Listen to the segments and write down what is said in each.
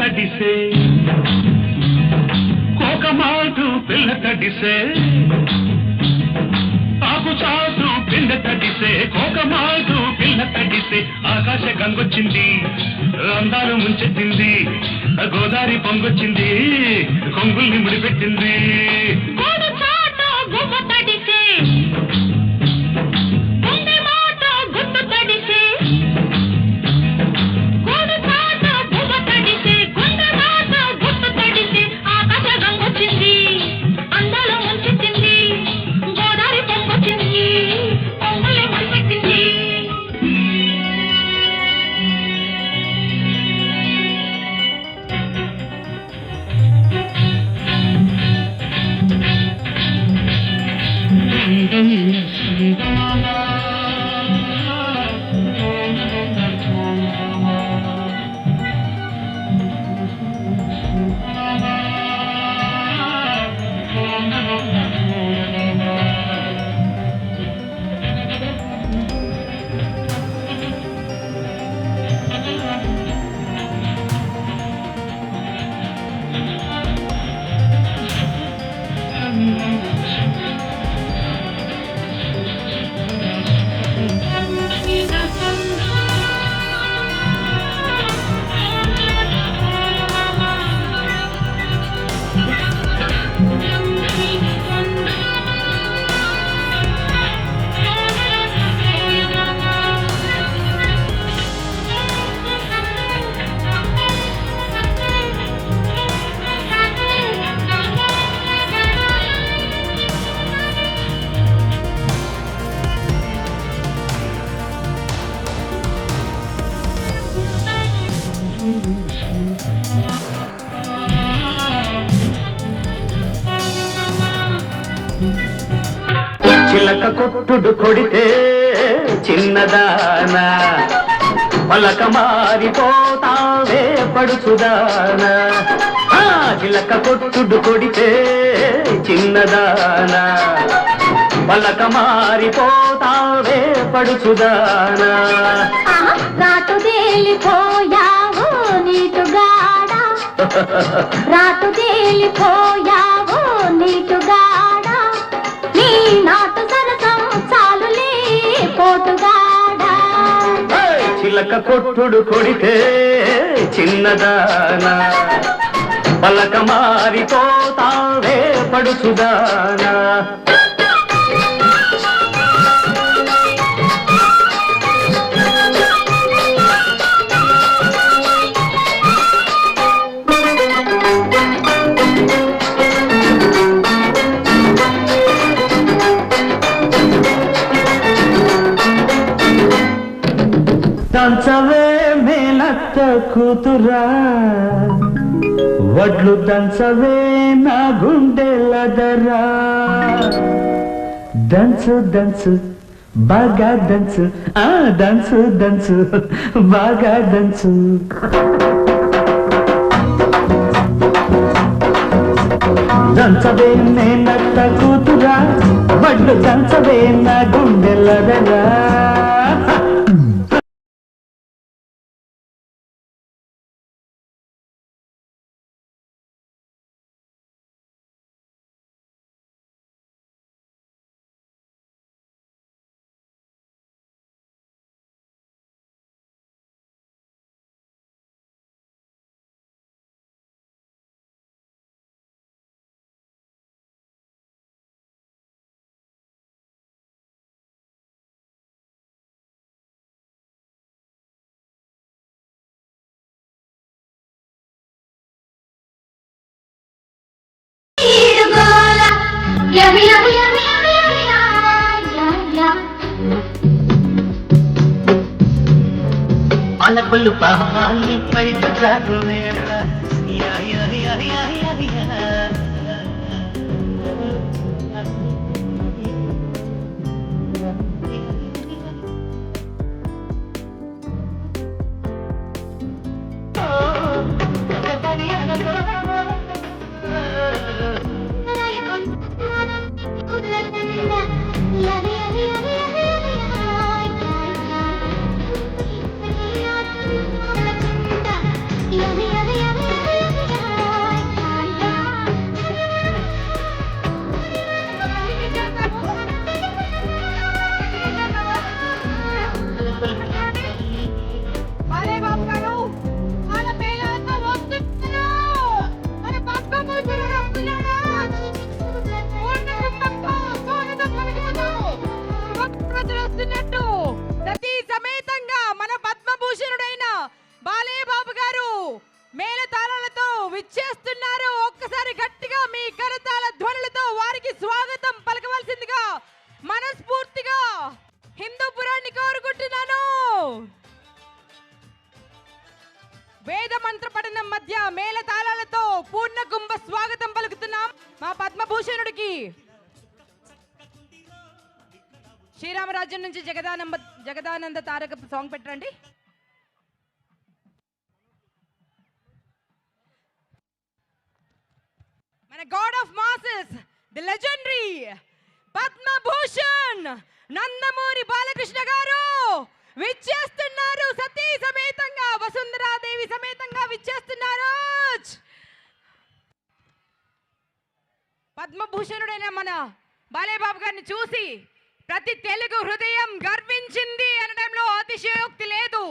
తడిసే కోకమాటు పిల్ల తడిసే ఆకు చాటు పిండ తడిసే కోకమాటు పిల్ల తడిసే ఆకాశ గంగొచ్చింది అందాలు ముంచెత్తింది గోదావరి పొంగొచ్చింది కొంగుల్ని ముడిపెట్టింది చిలక కొట్టుడు కొడితే చిన్నదానా పలక మారిపోతావే పడుచుదానా చిలక కొట్టుడు కొడితే చిన్నదానా పలక మారిపోతావే పడుచుదానా రాటు తేలిపోయావు నీటుగాడా రాటు తేలిపోయావు నీటుగాడా నీ నాటు సరసం చాలులే పోటుగాడా చిలక కొట్టుడు కొడితే చిన్నదానా పలక మారిపోతావే పడుచుదానా దంచవే మేనత్త కూతురా వడ్లు దంచవే నా గుండెలదరా దంచు దంచు బాగా దంచు దంచు దంచు బాగా దంచు దంచవే మేనత్త కూతురా వడ్లు దంచవే నా గుండెలదరా అలకులు పాలి పైతారు Yummy, yummy, yummy. వాతావరణం మధ్య మేళ తాళాలతో పూర్ణ కుంభ స్వాగతం పలుకుతున్నాం మా పద్మభూషణుడికి. శ్రీరామరాజ్యం నుంచి జగదానంద తారక సాంగ్ పెట్టండి. మన God of masses, the legendary Padma Bhushan Nandamuri Balakrishna గారు విచ్చేస్తున్నారు. సతీ సమేతంగా, వసుంధరాదేవి సమేతంగా విచ్చేస్తున్నారు. పద్మభూషణుడైన మన బాలయ్యబాబు గారిని చూసి ప్రతి తెలుగు హృదయం గర్వించింది అనడంలో అతిశయోక్తి లేదు.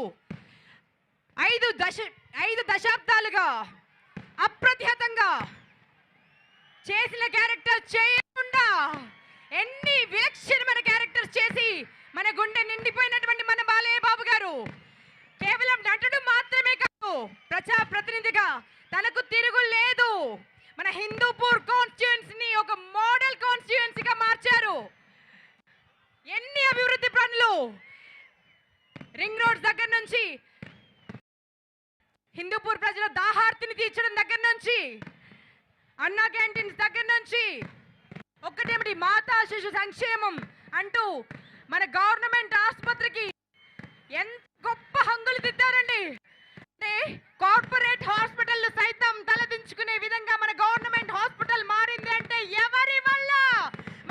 5 దశాబ్దాలుగా అప్రతిహతంగా చేసిన క్యారెక్టర్ చేయకుండా ఎన్ని విలక్షణమైన క్యారెక్టర్స్ చేసి మన గుండె నిండిపోయినటువంటి మన బాలయ్య బాబు గారు కేవలం నటుడు మాత్రమే కాదు, ప్రజా ప్రతినిధిగా తనకు తిరుగు లేదు. మన హిందూపూర్ కాన్స్టిట్యుయెన్సీని ఒక మోడల్ కాన్స్టిట్యుయెన్సీగా మార్చారు. ఎన్ని అభివృద్ధి పనులు, రింగ్ రోడ్ దగ్గర నుంచి హిందూపూర్ ప్రజల దాహార్తిని తీర్చడం దగ్గర నుంచి, అన్నా క్యాంటీన్స్ దగ్గర నుంచి, ఒక్కటేమిటి మాతా శిశు సంక్షేమం అంటూ మన గవర్నమెంట్ ఆసుపత్రికి ఎంత గొప్ప హంగులు దిద్దారండి. అంటే కార్పొరేట్ హాస్పిటల్ సైతం తలదించుకునే విధంగా మన గవర్నమెంట్ హాస్పిటల్ మారింది అంటే ఎవరి వల్ల?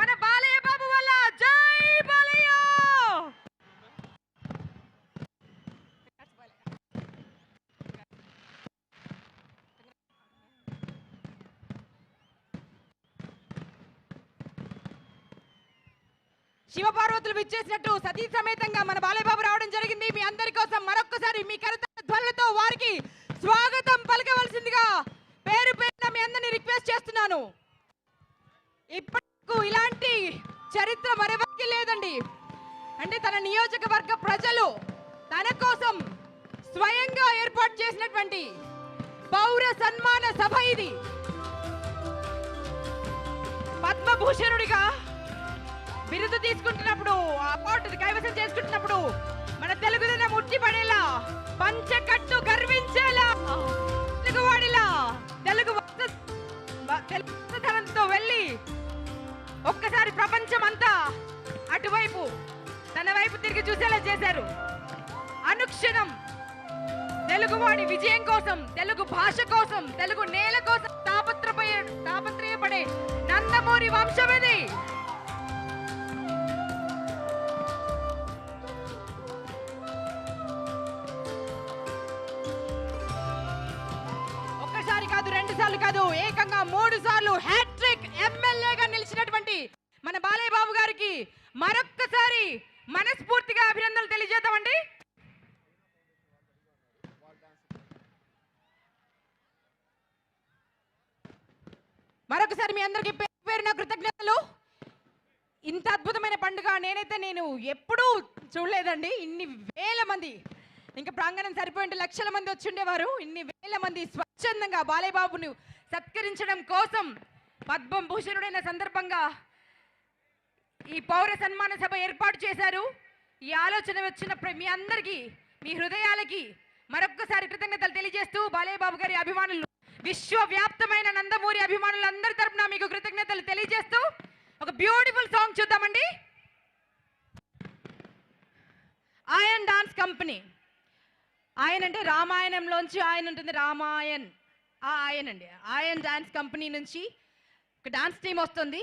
మన బాలయ్య బాబు వల్ల. జై బాలయ్య. శివపార్వతులు విచ్చేసినట్టు సతీ సమేతంగా మన బాలయ్యబాబు రావడం జరిగింది. మీ అందరి కోసం మరొక్కసారి మీ కరతాళ ధ్వనులతో వారికి స్వాగతం పలకవలసిందిగా పేరు పేరున మీ అందరినీ రిక్వెస్ట్ చేస్తున్నాను. ఇప్పటికు ఇలాంటి చరిత్ర మరెవరికి లేదండి. అంటే తన నియోజకవర్గ ప్రజలు తన కోసం స్వయంగా ఏర్పాటు చేసినటువంటి పౌర సన్మాన సభ ఇది. పద్మభూషణుడిగా బిరుదు తీసుకుంటున్నప్పుడు, అవార్డు కైవసం చేసుకుంటున్నప్పుడు మన తెలుగుదనం ఉట్టిపడేలా, పంచకట్టు గర్వించేలా, తెలుగువాడిలా తెలుగుదనంతో వెళ్ళి ఒక్కసారి ప్రపంచం అంతా అటువైపు తన వైపు తిరిగి చూసేలా చేశారు. అనుక్షణం తెలుగువాడి విజయం కోసం, తెలుగు భాష కోసం, తెలుగు నేల కోసం తాపత్రయపడే నందమూరి వంశం ఇది. ఒక్కసారి కాదు, 2 సార్లు కాదు, ఏకంగా 3 సార్లు హ్యాట్రిక్ ఎమ్మెల్యేగా నిలిచినటువంటి మన బాలయ్య బాబు గారికి మరొక్కసారి మనస్ఫూర్తిగా అభినందనలు తెలియజేద్దామండి. మరొకసారి మీ అందరికీ పేరున కృతజ్ఞతలు. ఇంత అద్భుతమైన పండుగ నేను ఎప్పుడూ చూడలేదండి. ఇన్ని వేల మంది, ఇంకా ప్రాంగణం సరిపోయింటే లక్షల మంది వచ్చిండేవారు. ఇన్ని వేల మంది స్వచ్ఛందంగా బాలయ్య బాబును సత్కరించడం కోసం పద్మభూషణుడైన సందర్భంగా ఈ పౌర సన్మాన సభ ఏర్పాటు చేశారు. ఈ ఆలోచన వచ్చిన మీ అందరికీ, మీ హృదయాలకి మరొక్కసారి కృతజ్ఞతలు తెలియజేస్తూ బాలయ్య బాబు గారి అభిమానులు, విశ్వవ్యాప్తమైన నందమూరి అభిమానులందరి తరపున మీకు కృతజ్ఞతలు తెలియజేస్తూ ఒక బ్యూటిఫుల్ సాంగ్ చూద్దామండి. ఆయన్ డాన్స్ కంపెనీ. ఆయన అంటే రామాయణంలోంచి ఆయన ఉంటుంది, రామాయణ్. ఆయన అండి, ఆయన్ డాన్స్ కంపెనీ నుంచి ఒక డాన్స్ టీం వస్తుంది.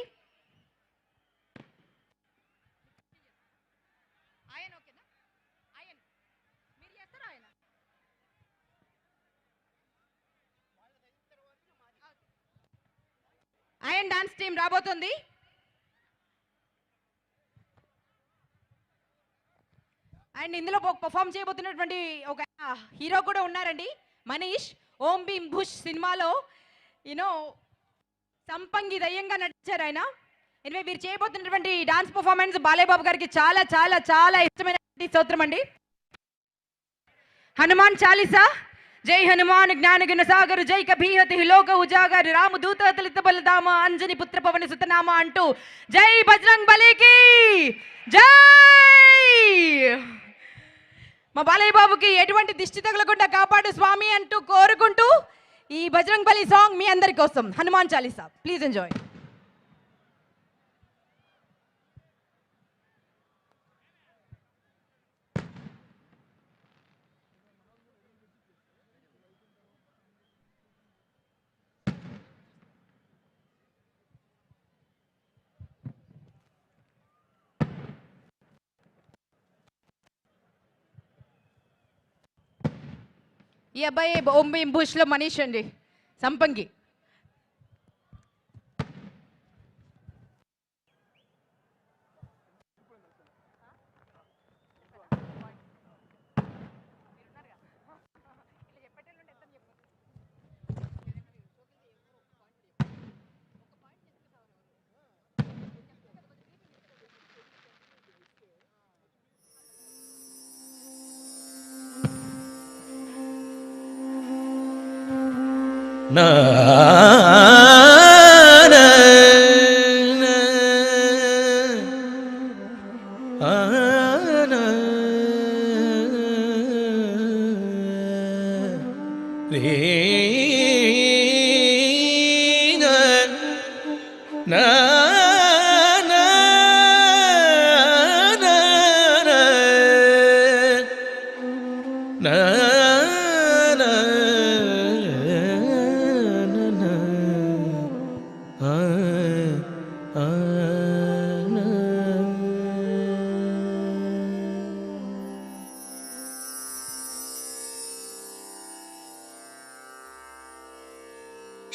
ఆయన్ డాన్స్ టీం రాబోతుంది. అండ్ ఇందులో పర్ఫామ్ చేయబోతున్నటువంటి ఒక హీరో కూడా ఉన్నారండి, మనీష్. ఓం భీమ్ భుష్ సినిమాలో సంపంగి దయ్యంగా నటించారు ఆయన. ఎనివే వీరు చేయబోతున్నటువంటి డాన్స్ పర్ఫార్మెన్స్ బాలయ్య బాబు గారికి చాలా చాలా చాలా ఇష్టమైన స్తోత్రం అండి. హనుమాన్ చాలీసా. జై హనుమాన్ జ్ఞాన గుణ సాగర్, జై కభీహతి లోక ఉజాగర్, రాము దూత తలిత బలదామ, అంజని పుత్ర పవన సుతనామ అంటూ జై బజరంగ్ బలికి జై. మా బాలయ్య బాబుకి ఎటువంటి దిష్టి తగలకుండా కాపాడు స్వామి అంటూ కోరుకుంటూ ఈ బజరంగ్ బలి సాంగ్ మీ అందరి కోసం హనుమాన్ చాలీసా. Please enjoy. ఈ అబ్బాయి ఓం బుష్లో మనీష్ అండి, సంపంగి. నా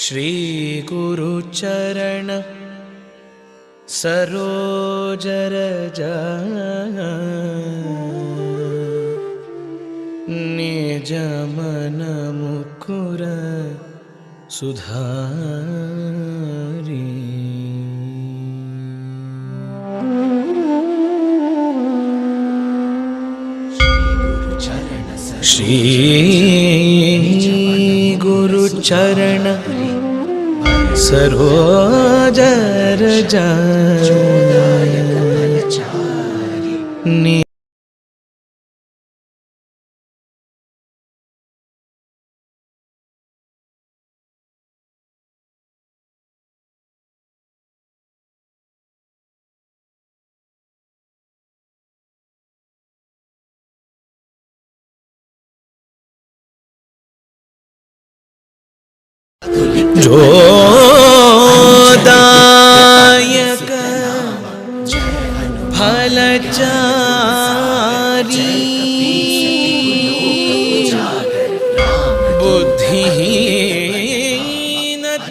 श्री गुरु चरण सरोज रज निज मन मुकुर सुधारी श्री गुरु चरण सरोज रज नि जोदायक फलचारी बुद्धिहीन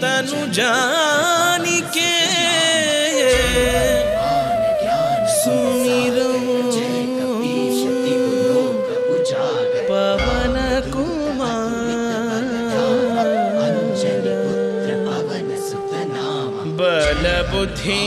तनु जानिके सुमिरो पवन बल बुद्धि